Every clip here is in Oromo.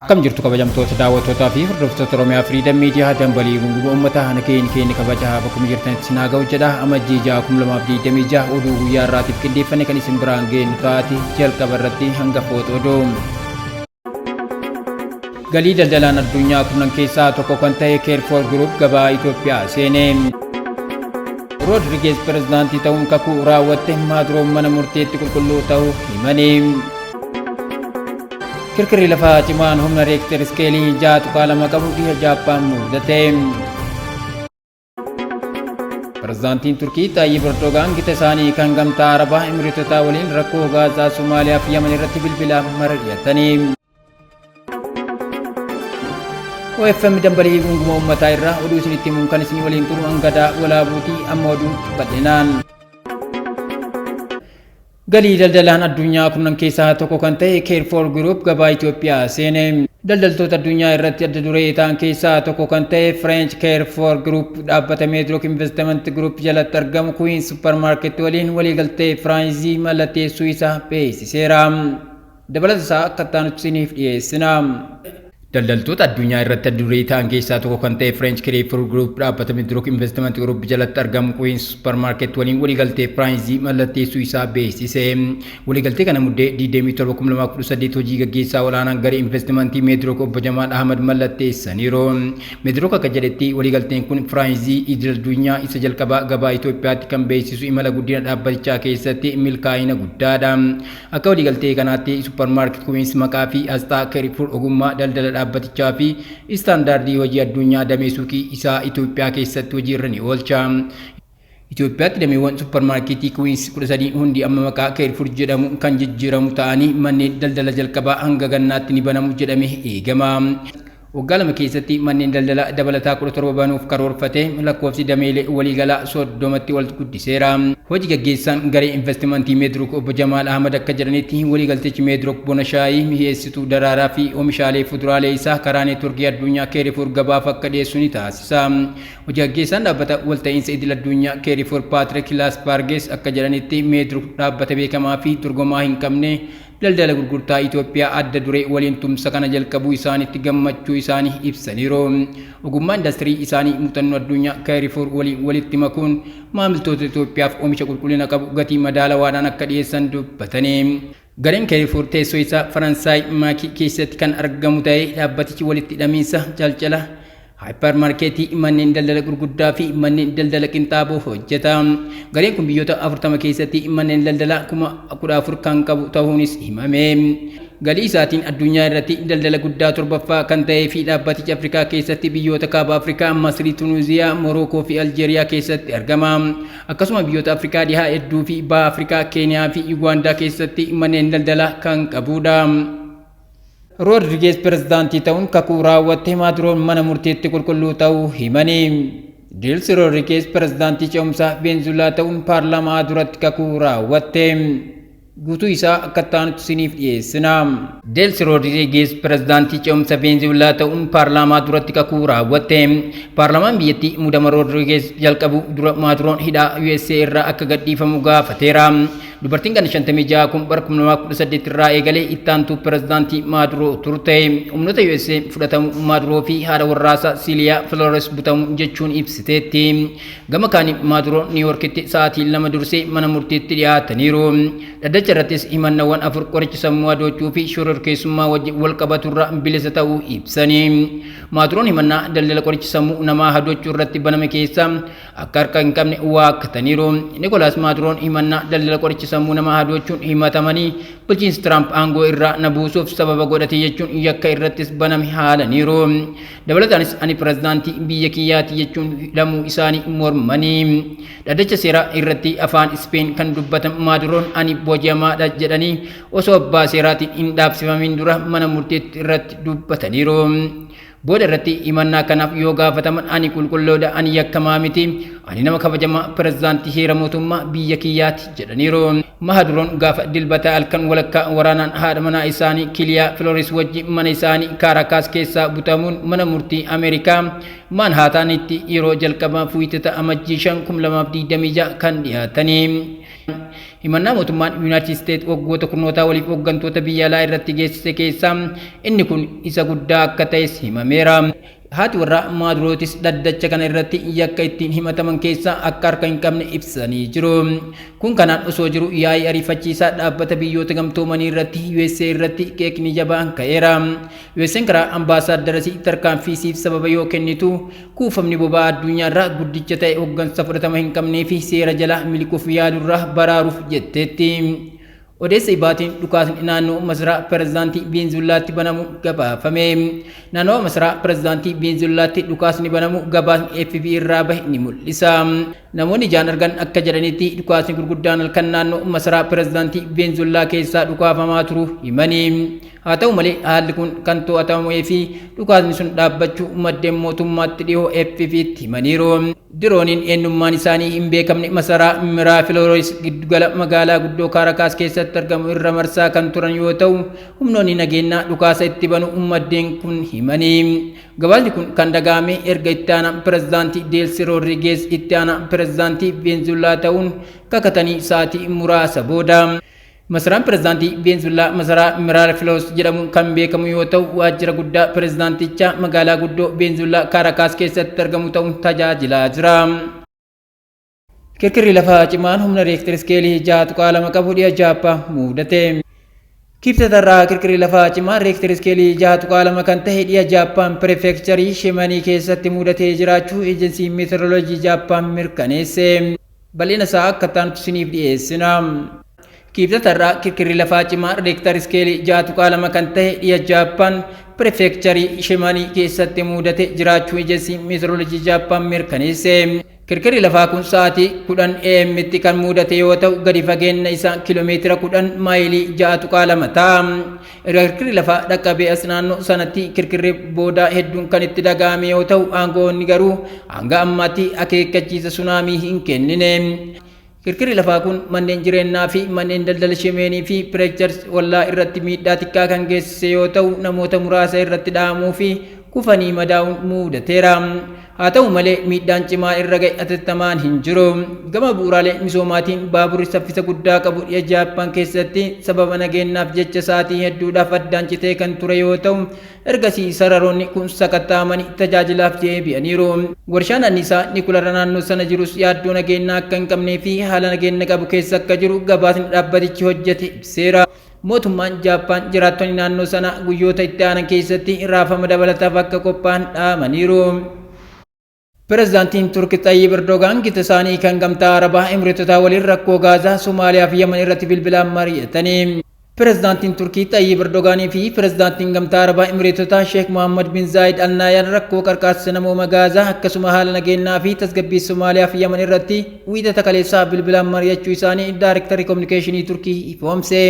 Akkam jirtu kabajamtoota daawwattootaa fi hordoftoota Oromiyaa Freedom Media dambalii gunguu uummataa hana keenya kabajaa bakkuma jirtanitti sinaa ga'u jedha. Amajjii 2026 oduu guyyaa irraatiif qindeeffame kan isin biraan geenyu taati jalqaba irratti hangafoota oduu. Galii daldalaan addunyaa kurnan keessaa tokko kan ta'e Carrefour Group gabaa Itoophiyaa seenee. Rodriguez pirezidaantii ta'uun kakuu raawwatte Maduroon mana murteetti qulqulluu ta'uu himanii. Kirkirri lafaa cimaan humna reekter iskeelii 6.2 qabu biyya Jaappaan mudate. Pirezidaantiin Turkii Tayyip Erdogan gita isaanii kan gamtaa Arabaa Imireetotaa waliin rakkoo Gaazaa, Somaaliyaa fi Yemen irratti bilbilaan mari'atanii. OFM dambalii gunguma uummataa irraa oduu isinitti himuun kan isin waliin turu hangadaa walaabuutii amma oduu bal'inaan. Galii daldalaan addunyaa kurnan keessaa tokko kan ta'e Carrefour Group gabaa Itoophiyaa seenee. Daldaltoota addunyaa irratti adda duree ta'an keessaa tokko kan ta'e French Carrefour Group dhaabbata Medrock Investment Group jalatti argamu Queen Supermarket waliin waliigaltee firaanchayzii mallatteessuu isaa beeksiseera. Dabalata isaa akka ta'an isiniif dhiyeessina. Daldaltoota addunyaa irratti adda duree ta'an keessaa tokko kan ta'e French Carrefour Group dhaabbata Medrock Investment Group jalatti argamu Queen Supermarket waliin waliigaltee firaanchayzii mallatteessuu isaa beeksise. Waliigaltee kana muddee 27/2018 hojii gaggeessaa olaanaan garee investimentii Medrock obbo Jamaal Ahmad mallatteessaniiru. Medrock akka jedhetti waliigalteen kun firaanchayzii idil addunyaa isa jalqabaa gabaa Itoophiyaatti kan beeksisu imala guddina dhaabbatichaa keessatti milkaa'ina guddaadha. Akka waliigaltee kanaatti Supermarket Queen maqaa fi asxaa Carrefour ogummaa daldala dhaabbatichaa fi istaandaardii hojii addunyaa damee suuqii isaa Itoophiyaa keessatti hojii irra ni oolcha. Itoophiyaatti dameewwan supermarketii Queens 13 hundi amma maqaa Carrefour jedhamu kan jijjiiramu ta'anii manneen daldala jalqabaa hanga gannaatti ni banamu jedhamee eegama. Waggaa lama keessatti manneen daldala dabalataa 17 banuuf karoorfate lakkoofsi dameelee waliigalaa 30tti ol guddiseera. Hojii gaggeessaan garee investimentii Medrock obbo Jamaal Ahmad akka jedhanitti waliigaltichi Medrock bona shaayii mi'eessituu daraaraa fi oomishaalee fuduraalee isaa karaa neetworkii addunyaa Carrefour gabaaf akka dhiyeessu ni taasisa. Hojii gaggeessaan dhaabbata walta'iinsa idil addunyaa Carrefour Patrick Lasparges akka jedhanitti Medrock dhaabbata beekamaa fi dorgomaa hin qabne daldala gurgurtaa Itoophiyaa adda duree waliin tumsa kana jalqabuu isaaniitti gammachuu isaanii ibsaniiru. Ogummaa industirii isaanii muuxannoo addunyaa Carrefour waliin walitti makuun maamiltoota Itoophiyaaf oomisha qulqullina qabu gatii madaalawaadhaan akka dhiyeessan dubbatanii. Gareen Carrefour teessoo isaa Faransaay Maakii keessatti kan argamu ta'ee dhaabbatichi walitti hidhamiinsa calcala Hypermarketii manneen daldala gurguddaa fi manneen daldala qinxaaboo hojjeta. Gareen kun biyyoota 40 keessatti manneen daldala 14,000 kan qabu ta'uunis himame. Galii isaatiin addunyaa irratti daldala guddaa torbaffaa kan ta'ee fi dhaabbatichi Afrikaa keessatti biyyoota kaaba Afrikaa, Masrii, Tunuuziyaa, Morookoo fi Aljeeriyaa keessatti argama. Akkasuma biyyoota Afrikaa dhihaa hedduu fi baha Afrikaa, Keeniyaa fi Yugaandaa keessatti manneen daldala kan qabudha. Rodriguez pirezidaantii ta'uun kakuu raawwatte Maduroon mana murteetti qulqulluu ta'uu himanii. Delcy Rodriguez pirezidaantii ce'umsaa Venezuelaa ta'uun paarlaamaa duratti kakuu raawwatte. Guutuu isaa akka ta'anutti isiniif dhiyeessina. Delcy Rodriguez pirezidaantii ce'umsa Venezuelaa ta'uun paarlaamaa duratti kakuu raawwatte. Paarlaamaan biyyattii muudama Rodriguez jalqabu dura Maduroon hidhaa USA irraa akka gadhiifamu gaafateera. Dubartiin kan 56 kun bara 2018 irraa eegalee ittaantuu pirezidaantii Maduro turte. Humnoota USA fudhatamu Maduro fi haadha warraasaa Siliyaa Flores butamu jechuun ibsiteetti. Gama kaaniin Maduro New Yorkitti sa'aatii 2 dursee mana murtiitti dhiyaataniiru. Dhaddacha irrattis himannawwan 4 qoricha sammuu adoochuu fi shororkeessummaa wajjin wal qabaturra bilisa ta'uu ibsanii. Maduroon himannaa daldala qoricha sammuu namaa adoochuu irratti baname keessa akka harka hin qabne waakkataniiru. Nicolas Maduroon himannaa daldala qoricha sammuu namaa adoochuun himatamanii bulchiinsi Trump aangoo irraa na buusuuf sababa godhate jechuun yakka irrattis baname haalaniiru. Dabalataanis ani pirezidaantii biyya kiyyaati jechuun hidhamuu isaanii mormanii. Dhaddacha seeraa irratti afaan Speen kan dubbatan Maduroon ani booji'amaadha jedhanii osoo abbaa seeraatiin hin dhaabsifamin dura mana murteetti irratti dubbataniiru. Booda irratti himannaa kanaaf yoo gaafataman ani qulqulloodha ani yakkamaa miti ani nama kabajamaa pirezidaantii heera mootummaa biyya kiyyaati jedhaniiru. Maduroon gaafa dilbata halkan walakkaa waraanaan haadha manaa isaanii Kiliyaa Flores wajjin mana isaanii Caracas keessaa butamuun mana murtii Ameerikaa Manhattanitti yeroo jalqabaa fuuyitata amajjii 5 2026 kan dhiyaatanii. himannaa mootummaan United States waggoota kurnoota waliif hooggantoota biyya alaa irratti geessise keessaa inni kun isa guddaa akka ta'es himameera. Haati warraa Maadurootis dhaddacha kana irratti yakka ittiin himataman keessaa akka harka hin qabne ibsanii jiru. Kun kanaan osoo jiru yaa'ii ariifachiisaa dhaabbata biyyoota gamtoomanii irratti USA irratti qeeqni jabaan ka'eera. USA'n karaa ambaasaadarasii tarkaanfiisiif sababa yoo kennitu kuufamni boba'aa addunyaarraa guddicha ta'e hooggansa fudhatama hin qabnee fi seera jala miliquuf yaalurraa baraaruuf jetteetti. Odeessa ibaatiin dhukaasni naannoo masaraa pirezidaantii Venezuelaatti banamu gabaafame. Naannoo masaraa pirezidaantii Venezuelaatti dhukaasni banamu gabaasni FB irraa bahe ni mul'isa. Namoonni ijaan argan akka jedhanitti dhukaasni gurguddaan halkan naannoo masaraa pirezidaantii Venezuelaa keessaa dhukaafamaa turu himani. Haa ta'u malee haalli kun kan to'atamee fi dhukaasni sun dhaabbachuu maddeen mootummaatti dhiyoo FB'tti himaniiru. Dirooniin eenyummaan isaanii hin beekamne masaraa Miraflores giddugala magaalaa guddoo Caracas keessatti argamu irra marsaa kan turan yoo ta'u humnoonni nageenyaa dhukaasa itti banu maddeen kun himanii. Gabaasni kun kan dhagahame erga itti aanaa pirezidaantii Delcy Rodriguez itti aanaa pirezidaantii Venezuelaa ta'uun kakatanii sa'aatii muraasa booda. Masaraan pirezidaantii Venezuelaa masaraa Miraflores jedhamuun kan beekamu yoo ta'u waajjira guddaa pirezidaantichaa magaalaa guddoo Venezuelaa Caracas keessatti argamu ta'uun tajaajilaa jira. Kirkirri lafaa cimaan humna Riikter iskeelii 6.2 qabu dhiya Jaappaan mudate. Kibxatarraa kirkirri lafaa cimaan Riikter iskeelii 6.2 kan ta'e dhiya Jaappaan Prefekcharii Shimanii keessatti mudatee jiraachuu eejensiin meteoroloojii Jaappaan mirkaneesse. Bal'ina isaa akka taanutti isiniif dhiyeessina. Kibxatarraa kirkirri lafaa cimaa Riikter iskeelii 6.2 kan ta'e dhiya Jaappaan Prefekcharii Shimanii keessatti mudate jiraachuu eejensiin meteoroloojii Jaappaan mirkaneesse. Kirkirri lafaa kun sa'aatii 10 AM'tti kan mudate yoo ta'u gadi fageenya isaa kiiloomeetira 10 maayilii 6.2 ta'a. Erga kirkirri lafaa dhaqqabee as naannoo sanatti kirkirri boodaa hedduun kan itti dhagahame yoo ta'u aangawoonni garuu hanga ammaatti akeekkachiisa sunaamii hin kennine. Kirkirri lafaa kun manneen jireenyaa fi manneen daldala Shimanii fi Prefekchar wallaa irratti miidhaa xiqqaa kan geessise yoo ta'u namoota muraasa irratti dhahamuu fi kufanii madaa'uun mudateera. Haa ta'u malee miidhaan cimaa irra ga'e atattamaan hin jiru. Gama bu'uuraalee misoomaatiin baaburri saffisa guddaa qabu dhiya Jaappaan keessatti sababa nageenyaaf jecha sa'aatii hedduudhaaf addaan citee kan ture yoo ta'u ergasii sararoonni kun sakatta'amanii tajaajilaaf deebi'aniiru. Warshaan anniisaa Nikulara naannoo sana jirus yaaddoo nageenyaa akka hin qabnee fi haala nageenya qabu keessa akka jiru gabaasni dhaabbatichi hojjete ibseera. Mootummaan Jaappaan jiraattonni naannoo sana guyyoota itti aanan keessatti raafama dabalataaf akka qophaa'an dhaamaniiru. Pirezidaantiin Turkii Xayyib Erdogaan gita isaanii kan gamtaa Arabaa Emireetotaa waliin rakkoo Gaazaa, Somaaliyaa fi Yemen irratti bilbilaan mari'atanii. Pirezidaantiin Turkii Xayyib Erdogaanii fi pirezidaantiin gamtaa Arabaa Emireetotaa Sheek Mohammed bin Zaayid Al Nahyan rakkoo qarqaarsa namooma Gaazaa akkasuma haala nageenyaa fi tasgabbii Somaaliyaa fi Yemen irratti wiixata kaleessaa bilbilaan mari'achuu isaanii Daayirektarri Kominikeeshinii Turkii ifoomse.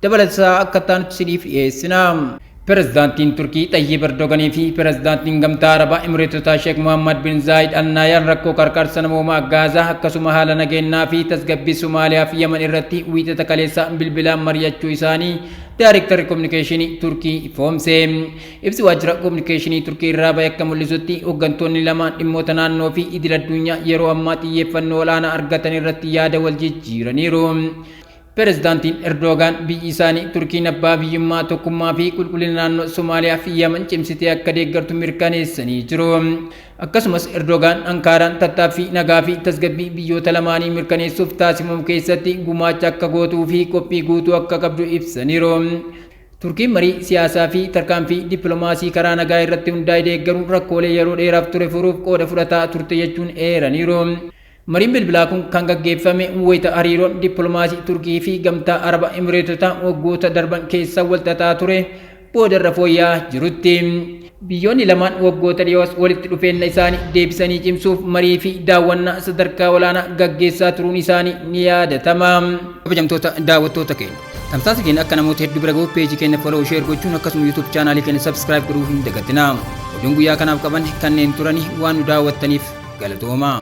Dabalataa akka taanutti isiniif dhiyeessina. Pirezidaantiin Turkii Xayyib Erdogaanii fi pirezidaantiin gamtaa Arabaa Emireetotaa Sheek Mohammed bin Zaayid Al Nahyan rakkoo qarqaarsa namoomaa Gaazaa akkasuma haala nageenyaa fi tasgabbii Somaaliyaa fi Yemen irratti wiixata kaleessaa bilbilaan mari'achuu isaanii Daayirektarri Kominikeeshinii Turkii ifoomse. Ibsi waajjira Kominikeeshinii Turkii irraa bahe akka mul'isutti hooggantoonni lamaan dhimmoota naannoo fi idil addunyaa yeroo ammaa xiyyeeffannoo olaanaa argatan irratti yaada wal jijjiiraniiru. Pirezidaantiin Erdogaan biyyi isaanii Turkiin abbaa biyyummaa tokkummaa fi qulqullina naannoo Somaaliyaa fi Yemen cimsitee akka deeggartu mirkaneessanii jiru. Akkasumas Erdogaan Ankaaraan tattaaffii nagaa fi tasgabbii biyyoota lamaanii mirkaneessuuf taasifamu keessatti gumaacha akka gootuu fi qophii guutuu akka qabdu ibsaniiru. Turkiin marii siyaasaa fi tarkaanfii dippiloomaasii karaa nagaa irratti hundaa'e deeggaruun rakkoolee yeroo dheeraaf ture furuuf qooda fudhataa turte jechuun eeraniiru. Mariin bilbilaa kun kan gaggeeffame wayita hariiroon dippiloomaasii Turkii fi gamtaa Arabaa Emireetotaa waggoota darban keessa walxaxaa ture boodarra fooyya'aa jirutti. Biyyoonni lamaan waggoota dhiyoos walitti dhufeenya isaanii deebisanii cimsuuf marii fi daawwannaa sadarkaa olaanaa gaggeessaa turuun isaanii ni yaadatama. Kabajamtoota daawwattoota keenya. Tamsaasa keenya akka namoota hedduu bira gahuuf peejii keenya follow share gochuun akkasuma YouTube chaanaalii keenya subscribe godhuu hin dagatinaa. Oduun guyyaa kanaaf qaban kanneen turanii waan nu daawwattaniif galatooma.